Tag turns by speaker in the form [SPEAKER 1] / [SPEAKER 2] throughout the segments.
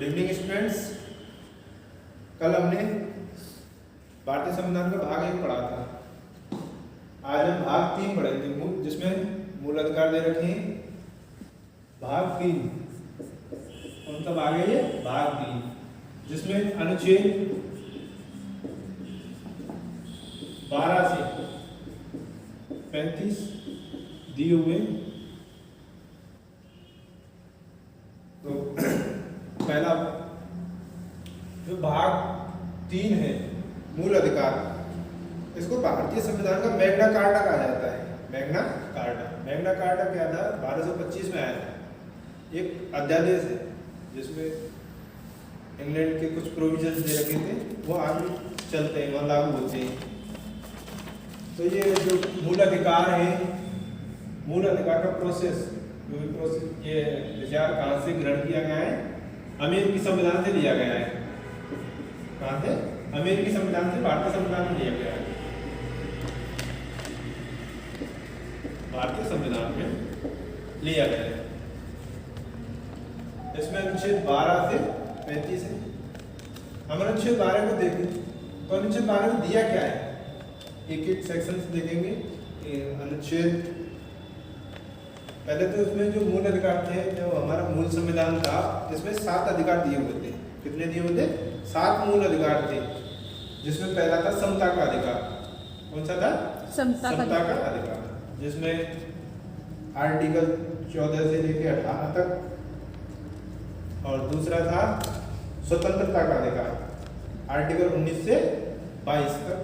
[SPEAKER 1] Good evening students. कल हमने भारतीय संविधान का भाग 1 पढ़ा था। आज हम भाग 3 पढ़ेंगे, जिसमें मूल अधिकार दे रखे हैं। भाग 3 कौन सा भाग है? ये भाग 3, जिसमें अनुच्छेद 12 से 35 दिए हुए। तो पहला जो भाग 3 है मूल अधिकार, इसको भारतीय संविधान का मैग्ना कार्टा कहा जाता है। मैग्ना कार्टा क्या था? 1225 में आया था। एक अध्यादेश है जिसमें इंग्लैंड के कुछ प्रोविजंस दे रखे थे, वो आगे चलते हैं, वहाँ लागू होते हैं। तो ये जो मूल अधिकार है, मूल अधिकार का प्रोसेस ये विचार कहाँ से ग्रहण किया गया है? अमेरिकी संविधान से लिया गया है। कहाँ से? अमेरिकी संविधान से भारतीय संविधान में लिया गया है। भारतीय संविधान में लिया गया है। इसमें अनुच्छेद 12 से 35 है। हम अनुच्छेद 12 को देखें तो अनुच्छेद 12 में दिया क्या है? एक एक सेक्शन से देखेंगे। अनुच्छेद पहले तो इसमें जो मूल अधिकार थे, जो हमारा मूल संविधान था, इसमें 7 अधिकार दिए हुए थे। कितने दिए हुए थे? 7 मूल अधिकार थे, जिसमें पहला था समता का अधिकार। कौन सा था? समता का अधिकार, जिसमें आर्टिकल 14 से लेकर 18 तक। और दूसरा था स्वतंत्रता का अधिकार, आर्टिकल 19 से 22 तक।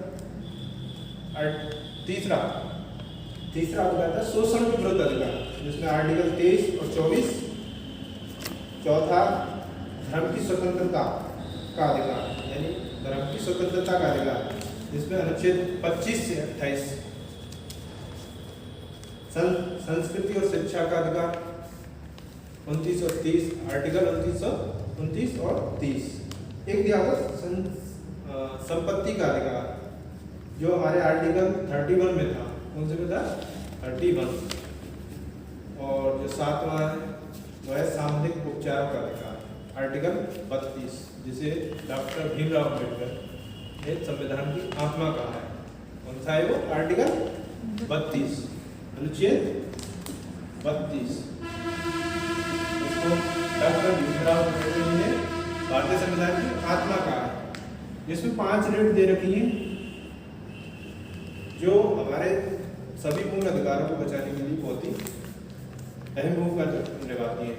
[SPEAKER 1] तीसरा अधिकार था शोषण के विरुद्ध अधिकार, जिसमें आर्टिकल 23 और 24। चौथा धर्म की स्वतंत्रता का अधिकार, यानी धर्म की स्वतंत्रता का अधिकार, जिसमें अनुच्छेद 25 से 28। संस्कृति और शिक्षा का अधिकार 29 और 30, आर्टिकल 29 और 30। एक दिया था संपत्ति का अधिकार, जो हमारे आर्टिकल 31 में था। कौन से में था? 31। और जो 7वां है वह है सामुदायिक उपचार का अधिकार, आर्टिकल 32, जिसे डॉक्टर भीमराव अम्बेडकर ने संविधान की आत्मा कहा है। कौन सा है वो? आर्टिकल 32, अनुच्छेद 32। इसको डॉक्टर भीमराव अम्बेडकर ने भारतीय संविधान की आत्मा कहा है। इसमें 5 रेट दे रखी हैं, जो हमारे सभी मूल अधिकारों को बचाने के लिए बहुत ही अहम भूमिका निभाती है।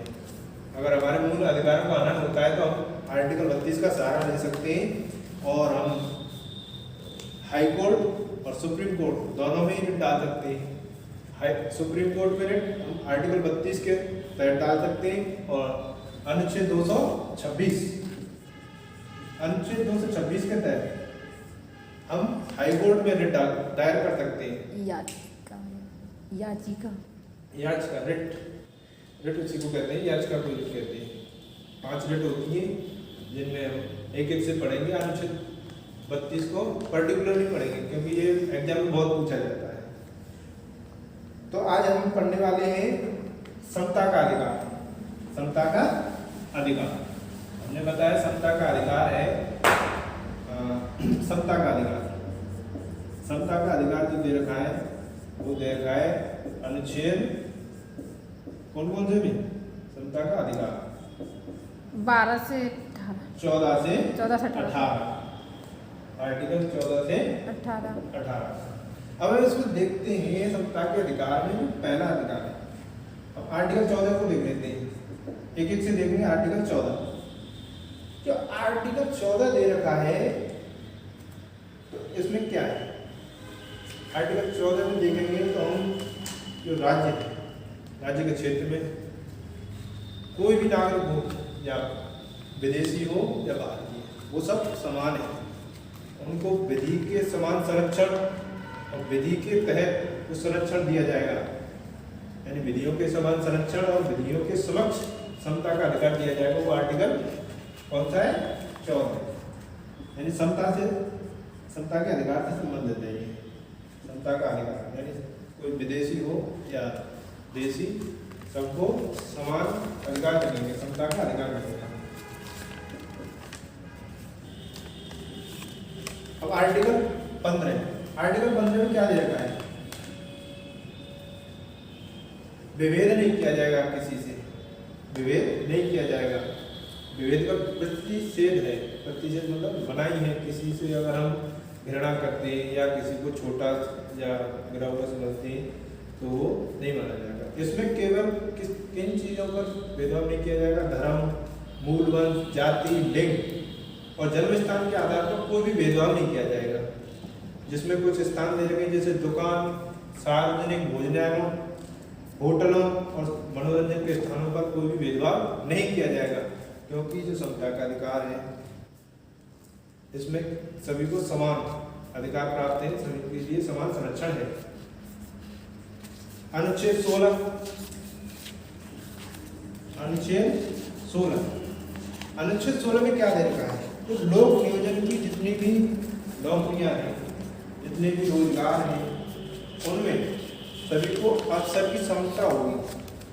[SPEAKER 1] अगर हमारे मूल अधिकारों का हनन होता है तो हम आर्टिकल 32 का सहारा ले सकते हैं, और हम हाई कोर्ट और सुप्रीम कोर्ट दोनों में ही रिट डाल सकते हैं। सुप्रीम कोर्ट में रिट हम आर्टिकल 32 के तहत डाल सकते हैं, और अनुच्छेद 226 के तहत हम हाई कोर्ट में रिट दायर कर सकते हैं। याचिका रिट उसी को कहते हैं, याचिका को रिट कहते हैं। 5 रिट होती है, जिनमें हम एक एक से पढ़ेंगे। अनुच्छेद 32 को पर्टिकुलरली पढ़ेंगे, क्योंकि ये एग्जाम में बहुत पूछा जाता है। तो आज हम पढ़ने वाले हैं समता का अधिकार। समता का अधिकार हमने बताया, समता का अधिकार है। समता का अधिकार जो दे रखा है, वो दे रखा है अनुच्छेद कौन से में? समता का अधिकार
[SPEAKER 2] 12 से
[SPEAKER 1] 14 से 18, आर्टिकल 14 से 18। अब इसको देखते हैं। समता के अधिकार में पहला अधिकार है। अब आर्टिकल 14 को देख लेते हैं, एक एक से देखेंगे। आर्टिकल 14, जो आर्टिकल 14 दे रखा है, तो इसमें क्या है? आर्टिकल 14 में देखेंगे तो हम जो राज्य के क्षेत्र में कोई भी नागरिक हो, या विदेशी हो या भारतीय, वो सब समान है। उनको विधि के समान संरक्षण और विधि के तहत उस संरक्षण दिया जाएगा, यानी विधियों के समान संरक्षण और विधियों के समक्ष समता का अधिकार दिया जाएगा। वो आर्टिकल कौन सा है? 14, यानी समता के अधिकार से संबंधित है। ये समता का अधिकार, यानी कोई विदेशी हो या देशी, सबको समान अधिकार मिलेंगे, समता का अधिकार मिलेगा। आर्टिकल 15, आर्टिकल 15 में क्या दे रखा है? विभेद नहीं किया जाएगा किसी से, विभेद नहीं किया जाएगा। विभेद का प्रतिषेध है, प्रतिषेध मतलब मनाही है। किसी से अगर हम घृणा करते हैं या किसी को छोटा या गिरा हुआ समझते हैं तो वो नहीं माना जाएगा। इसमें केवल किन चीज़ों पर भेदभाव नहीं किया जाएगा? धर्म, मूल वंश, जाति, लिंग और जन्म स्थान के आधार पर कोई भी भेदभाव नहीं किया जाएगा। जिसमें कुछ स्थान दे रखे जैसे दुकान, सार्वजनिक भोजनालयों, होटलों और मनोरंजन के स्थानों पर कोई भी भेदभाव नहीं किया जाएगा, क्योंकि जो समता का अधिकार है इसमें सभी को समान अधिकार प्राप्त है, सभी के लिए समान संरक्षण है। अनुच्छेद 16, अनुच्छेद 16 में क्या दे रखा है? तो लोक नियोजन की जितनी भी नौकरियां हैं, जितने भी रोजगार हैं, उनमें सभी को अवसर की समता होगी,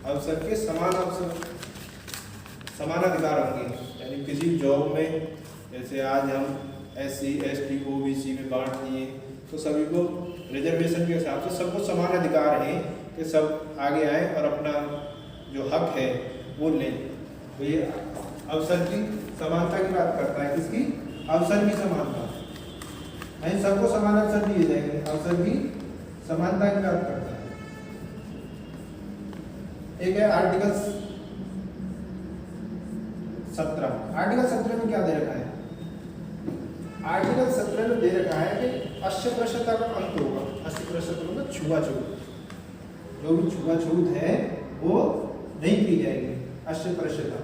[SPEAKER 1] अवसर के समान अवसर, समान अधिकार होंगे। यानी किसी जॉब में जैसे आज हम SC, ST, OBC में बांट दिए तो सभी को रिजर्वेशन के हिसाब से सबको समान अधिकार है कि सब आगे आए और अपना जो हक है वो लें। तो ये अवसर की समानता की बात करता है। किसकी? अवसर की समानता, यानी सबको समान अवसर दिए जाएंगे, अवसर की समानता की बात करता है। एक है आर्टिकल 17, आर्टिकल 17 में क्या दे रखा है? आर्टिकल 17 में दे रखा है कि अस्पृश्यता का अंत होगा। अस्पृश्यता मतलब छुआछूत, जो भी छुआछूत है वो नहीं की जाएगी। अस्पृश्यता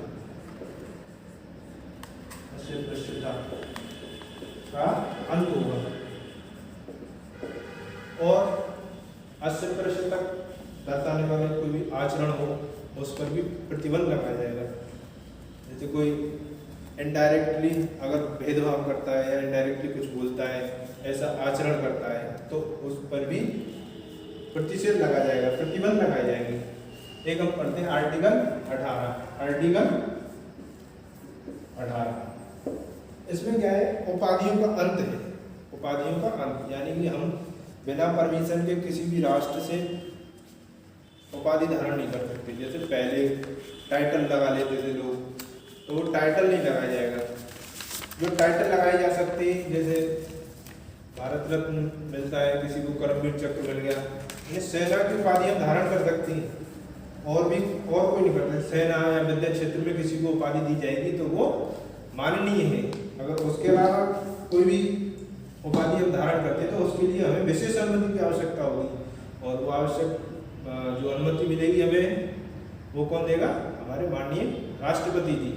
[SPEAKER 1] का अंत होगा और अस्पृश्यता दर्शाने वाले कोई भी आचरण हो उस पर भी प्रतिबंध लगाया जाएगा। जैसे कोई इनडायरेक्टली अगर भेदभाव करता है या इनडायरेक्टली कुछ बोलता है, ऐसा आचरण करता है तो उस पर भी प्रतिषेध लगा जाएगा, प्रतिबंध लगाई जाएगी। एक हम पढ़ते हैं आर्टिकल 18, आर्टिकल 18। इसमें क्या है? उपाधियों का अंत है, उपाधियों का अंत, यानी कि हम बिना परमिशन के किसी भी राष्ट्र से उपाधि धारण नहीं कर सकते। जैसे पहले टाइटल लगा लेते थे लोग, तो वो टाइटल नहीं लगाया जाएगा। जो टाइटल लगाए जा सकते हैं, जैसे भारत रत्न मिलता है, किसी को कर्मवीर चक्र मिल गया, ये सेना की उपाधि हम धारण कर सकते हैं और भी और कोई नहीं करता। सेना या विद्या क्षेत्र में किसी को उपाधि दी जाएगी तो वो माननीय है। अगर उसके अलावा कोई भी उपाधि हम धारण करते हैं तो उसके लिए हमें विशेष अनुमति की आवश्यकता होगी और वो आवश्यक जो अनुमति मिलेगी हमें वो कौन देगा? हमारे माननीय राष्ट्रपति जी,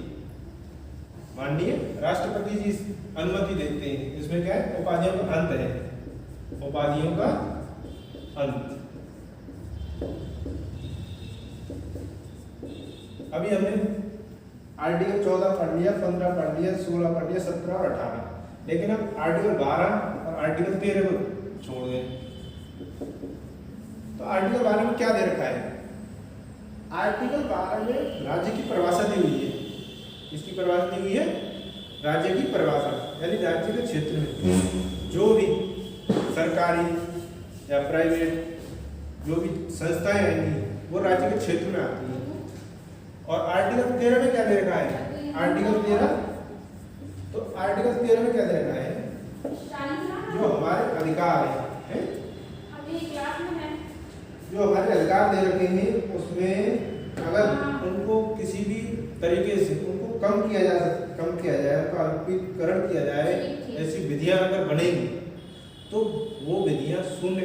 [SPEAKER 1] माननीय राष्ट्रपति जी अनुमति देते हैं। इसमें क्या है? उपाधियों का अंत है, उपाधियों का अंत। अभी हमने आर्टिकल 14 पढ़ लिया, 15 पढ़ लिया, 16 पढ़ लिया, 17 और 18, लेकिन हम आर्टिकल 12 और आर्टिकल 13 को छोड़ दें। तो आर्टिकल 12 में क्या दे रखा है? आर्टिकल 12 में राज्य की परिभाषा दी हुई है। किसकी परिभाषा दी हुई है? राज्य की परिभाषा, यानी राज्य के क्षेत्र में जो भी सरकारी या प्राइवेट जो भी संस्थाएं आएंगी वो राज्य के क्षेत्र में आती हैं। और आर्टिकल 13 में क्या दे रखा है? आर्टिकल 13, तो आर्टिकल 13 में क्या दे रखा है? जो हमारे अधिकार है, जो हमारे अधिकार दे रखे हैं उसमें अगर उनको किसी भी तरीके से उनको कम किया जाए, उनका अल्पीकरण किया जाए, ऐसी विधियां अगर बनेगी तो वो विधियां शून्य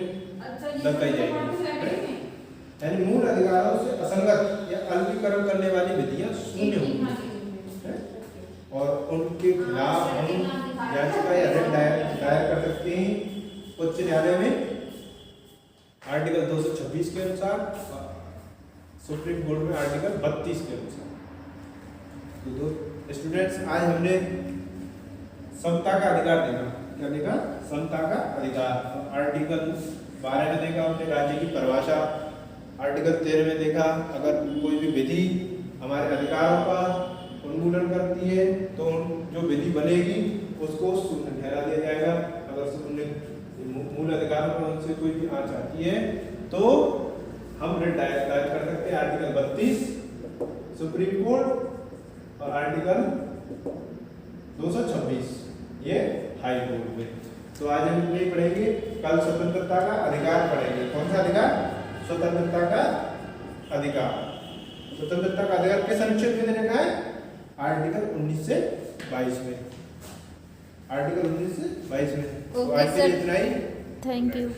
[SPEAKER 1] बताई जाएगी। यानी मूल अधिकारों से असंगत या अल्पीकरण करने वाली विधियां शून्य होंगी और उनके खिलाफ हम याचिका या रिट दायर कर सकते हैं उच्च न्यायालय में आर्टिकल 226 के अनुसार, सुप्रीम कोर्ट में आर्टिकल 32 के अनुसार। तो स्टूडेंट्स, आज हमने समता का अधिकार देखा। क्या देखा? समता का अधिकार। आर्टिकल 12 में देखा हमने राज्य की परिभाषा, आर्टिकल 13 में देखा अगर कोई भी विधि हमारे अधिकारों का उन्मूलन करती है तो जो विधि बनेगी उसको शून्य ठहरा दिया जाएगा। अगर अगर मूल अधिकारों पर उनसे कोई भी आंच आती है तो हम रिट दायर कर सकते हैं। आर्टिकल 32 सुप्रीम कोर्ट और आर्टिकल 226 ये हाई कोर्ट में। तो आज हम यही पढ़ेंगे, कल स्वतंत्रता का अधिकार पढ़ेंगे। कौन सा अधिकार? स्वतंत्रता का अधिकार। स्वतंत्रता का अधिकार किस अनुच्छेद में देने का है? आर्टिकल 19 से 22 में। आर्टिकल 19 से 22 में। तो आज के लिए इतना ही।
[SPEAKER 2] Thank you.